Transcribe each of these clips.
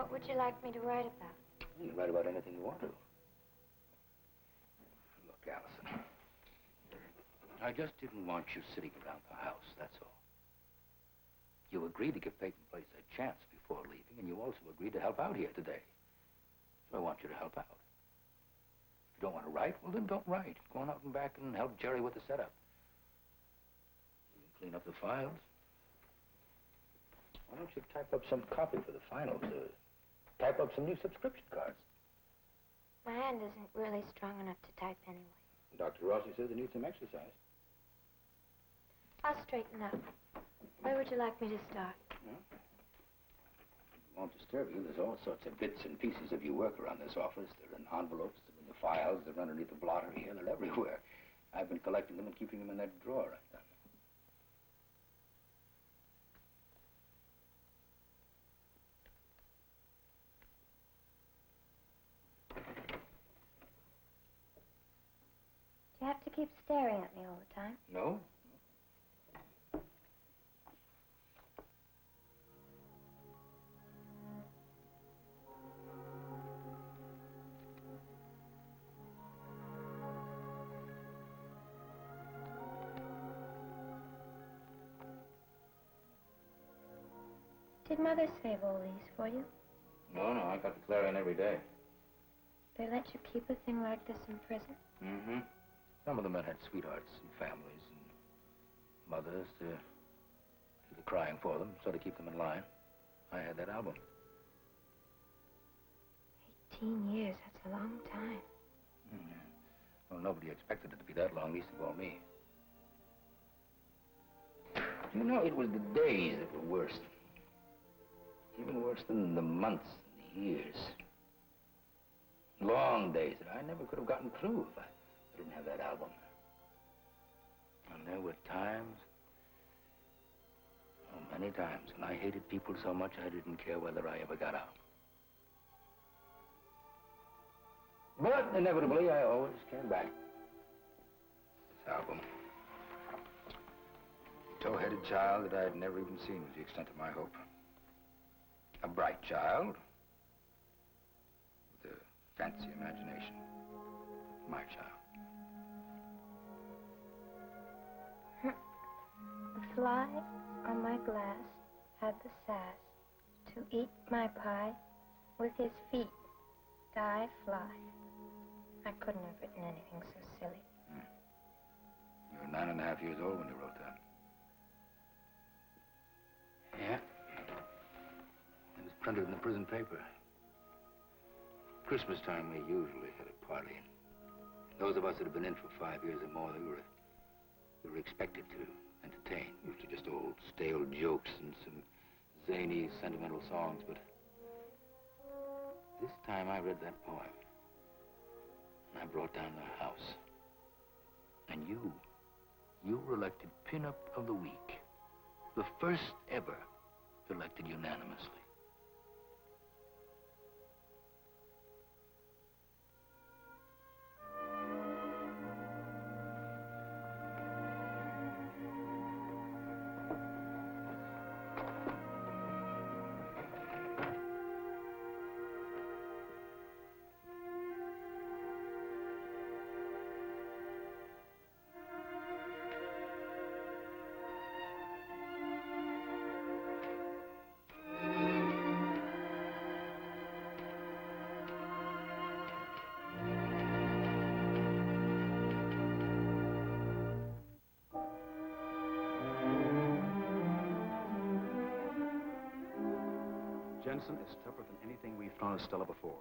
What would you like me to write about? You can write about anything you want to. Look, Allison, I just didn't want you sitting around the house, that's all. You agreed to give Peyton Place a chance before leaving, and you also agreed to help out here today. So I want you to help out. If you don't want to write, well, then don't write. Go on out and back and help Jerry with the setup. You can clean up the files. Why don't you type up some copy for the finals? Type up some new subscription cards. My hand isn't really strong enough to type anyway. Dr. Rossi says you need some exercise. I'll straighten up. Where would you like me to start? Well, it won't disturb you. There's all sorts of bits and pieces of your work around this office. They're in envelopes, they're in the files, they're underneath the blotter here, they're everywhere. I've been collecting them and keeping them in that drawer right there. Do you have to keep staring at me all the time? No. Did Mother save all these for you? No, I got the Clarion every day. They let you keep a thing like this in prison? Mm-hmm. Some of the men had sweethearts and families and mothers to do the crying for them, so to keep them in line. I had that album. 18 years, that's a long time. Mm-hmm. Well, nobody expected it to be that long, least of all me. You know, it was the days that were worse. Even worse than the months and the years. Long days that I never could have gotten through if I didn't have that album. And there were times, oh, many times, when I hated people so much I didn't care whether I ever got out. But inevitably, I always came back. This album. A tow-headed child that I had never even seen was the extent of my hope. A bright child with a fancy imagination. My child. The fly on my glass had the sass to eat my pie with his feet. Die fly. I couldn't have written anything so silly. You were 9.5 years old when you wrote that. Yeah. It was printed in the prison paper. Christmas time, we usually had a party. Those of us that had been in for 5 years or more, we were expected to entertain. Usually just old, stale jokes and some zany, sentimental songs, but this time I read that poem. And I brought down the house. And you were elected Pin-Up of the Week. The first ever elected unanimously. Jensen is tougher than anything we've thrown at Stella before.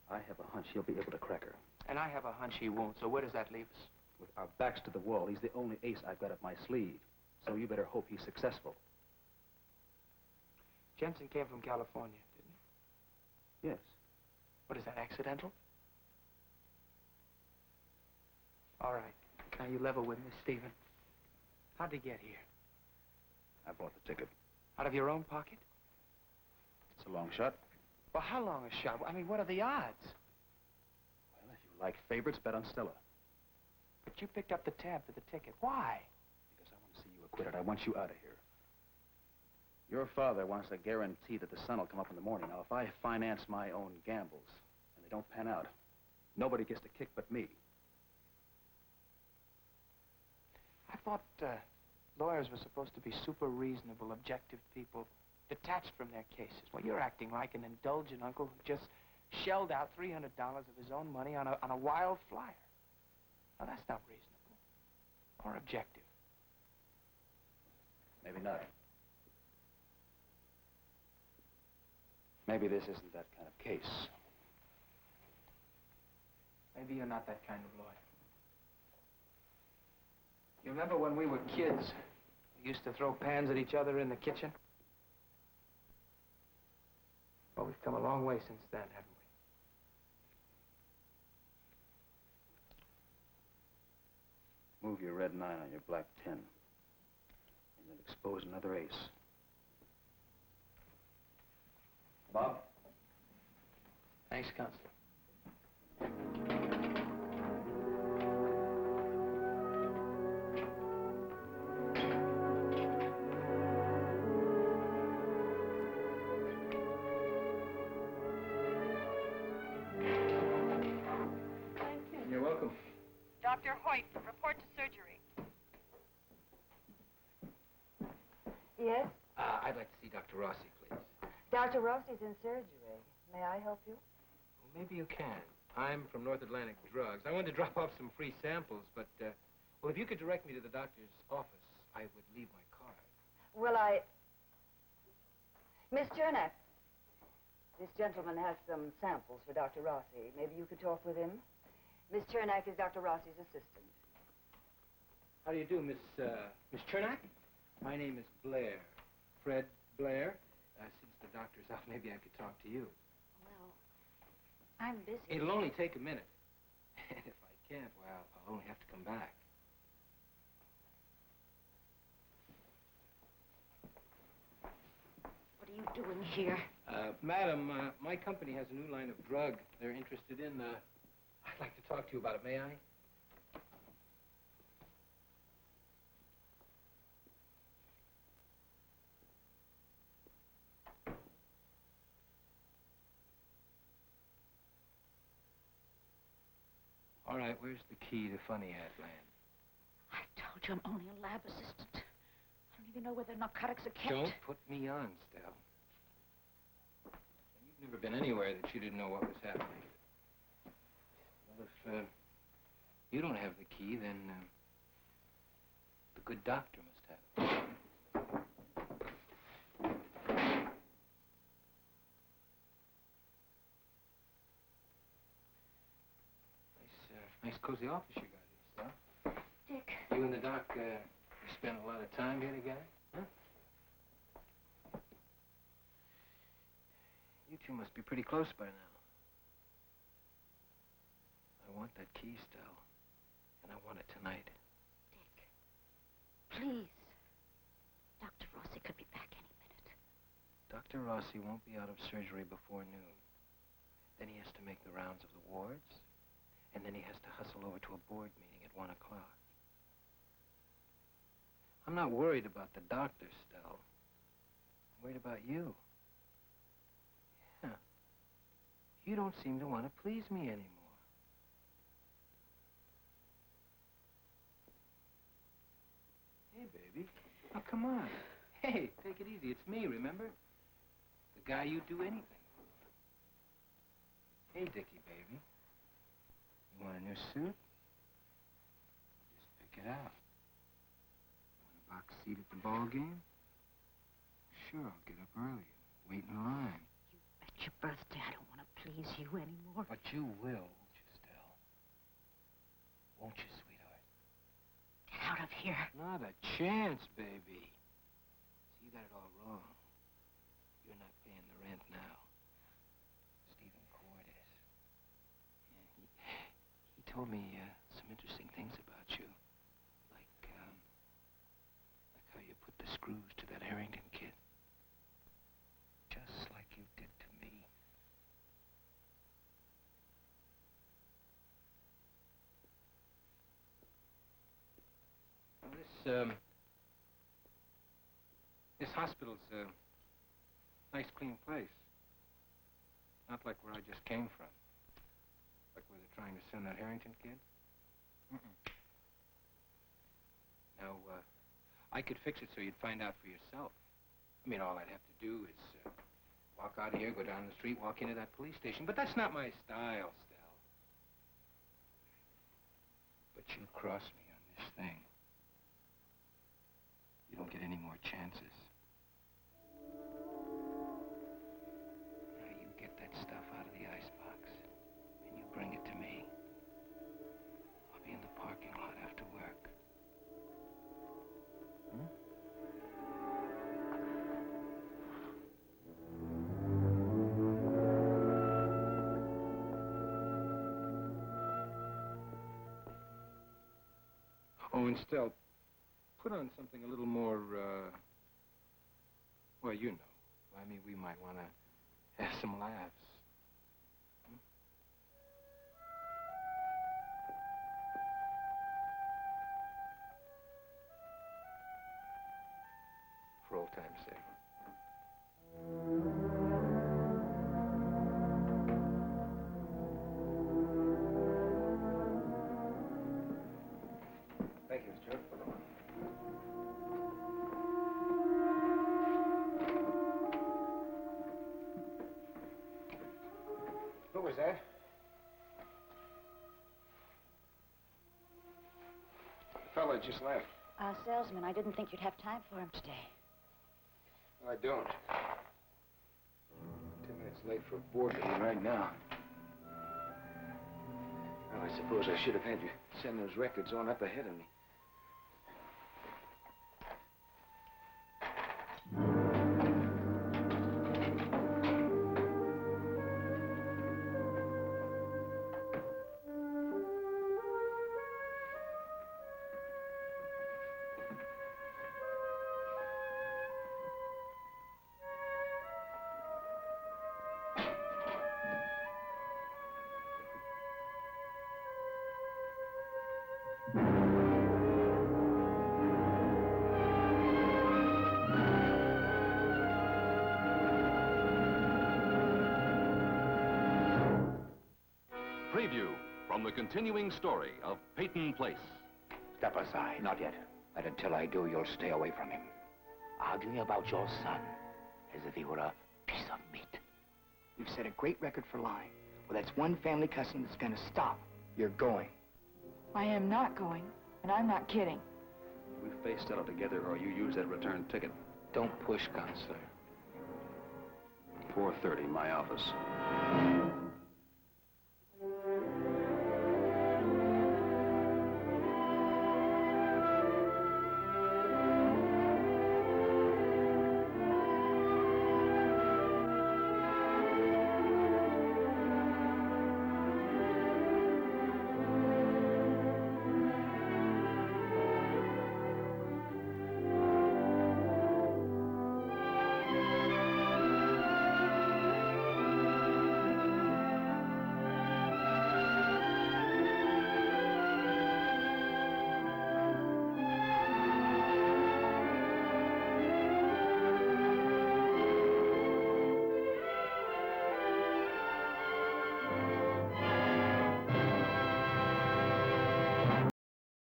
I have a hunch he'll be able to crack her. And I have a hunch he won't, so where does that leave us? With our backs to the wall, he's the only ace I've got up my sleeve. So you better hope he's successful. Jensen came from California, didn't he? Yes. What is that, accidental? All right. Now you level with me, Stephen. How'd he get here? I bought the ticket. Out of your own pocket? It's a long shot. Well, how long a shot? I mean, what are the odds? Well, if you like favorites, bet on Stella. But you picked up the tab for the ticket. Why? Because I want to see you acquitted. I want you out of here. Your father wants a guarantee that the sun will come up in the morning. Now, if I finance my own gambles and they don't pan out, nobody gets the kick but me. I thought lawyers were supposed to be super reasonable, objective people, detached from their cases. Well, you're acting like an indulgent uncle who just shelled out $300 of his own money on a wild flyer. Now, that's not reasonable or objective. Maybe not. Maybe this isn't that kind of case. Maybe you're not that kind of lawyer. You remember when we were kids, we used to throw pans at each other in the kitchen? Well, we've come a long way since then, haven't we? Move your red 9 on your black 10. And you'll expose another ace. Bob? Thanks, Counselor. You're welcome. Dr. Hoyt, report to surgery. Yes? I'd like to see Dr. Rossi, please. Dr. Rossi's in surgery. May I help you? Well, maybe you can. I'm from North Atlantic Drugs. I wanted to drop off some free samples, but, well, if you could direct me to the doctor's office, I would leave my card. Well, Miss Chernak, this gentleman has some samples for Dr. Rossi. Maybe you could talk with him? Miss Chernak is Dr. Rossi's assistant. How do you do, Miss Chernak? My name is Blair. Fred Blair. Since the doctor's out, maybe I could talk to you. Well, I'm busy. It'll only take a minute. And if I can't, well, I'll only have to come back. What are you doing here? Madam, my company has a new line of drug they're interested in. I'd like to talk to you about it, may I? All right, where's the key to Funny Hat Land? I told you I'm only a lab assistant. I don't even know where the narcotics are kept. Don't put me on, Stella. You've never been anywhere that you didn't know what was happening. Well, if you don't have the key, then the good doctor must have it. Nice cozy office you got here, Stella. Dick. You and the doc, you spent a lot of time here together, huh? You two must be pretty close by now. I want that key, Stella, and I want it tonight. Dick, please. Dr. Rossi could be back any minute. Dr. Rossi won't be out of surgery before noon. Then he has to make the rounds of the wards, and then he has to hustle over to a board meeting at 1 o'clock. I'm not worried about the doctor, Stella. I'm worried about you. Yeah. You don't seem to want to please me anymore. Hey, baby. Oh, come on. Hey, take it easy. It's me, remember? The guy you'd do anything for. Hey, Dickie, baby. You want a new suit? Just pick it out. Want a box seat at the ball game? Sure, I'll get up early. Wait in line. It's your birthday. I don't want to please you anymore. But you will, won't you, Stella? Won't you, sweetheart? Get out of here. Not a chance, baby. See, you got it all wrong. You're not paying the rent now. Stephen Cord is. Yeah, he told me some interesting things about you. Like how you put the screws to that Harrington kid. Just like you did to me. Well, This hospital's a nice, clean place. Not like where I just came from. Like where they're trying to send that Harrington kid. Now, I could fix it so you'd find out for yourself. I mean, all I'd have to do is walk out of here, go down the street, walk into that police station. But that's not my style, Stella. But you cross me on this thing. You don't get any more chances. Now, you get that stuff out of the icebox, and you bring it to me. I'll be in the parking lot after work. Hmm? Oh, and Stella, put on something a little more, well, you know. I mean, we might want to have some laughs. Hmm? For old time's sake. Thank you, Mr. Hood. Who was that? The fellow just left. Salesman, I didn't think you'd have time for him today. I don't. 10 minutes late for a board meeting right now. Well, I suppose I should have had you send those records on up ahead of me. Preview from the continuing story of Peyton Place. Step aside. Not yet. But until I do, you'll stay away from him. Arguing about your son as if he were a piece of meat. You've set a great record for lying. Well, that's one family custom that's gonna stop. You're going. I am not going, and I'm not kidding. We face Stella together, or you use that return ticket. Don't push, Counselor. 4:30, my office.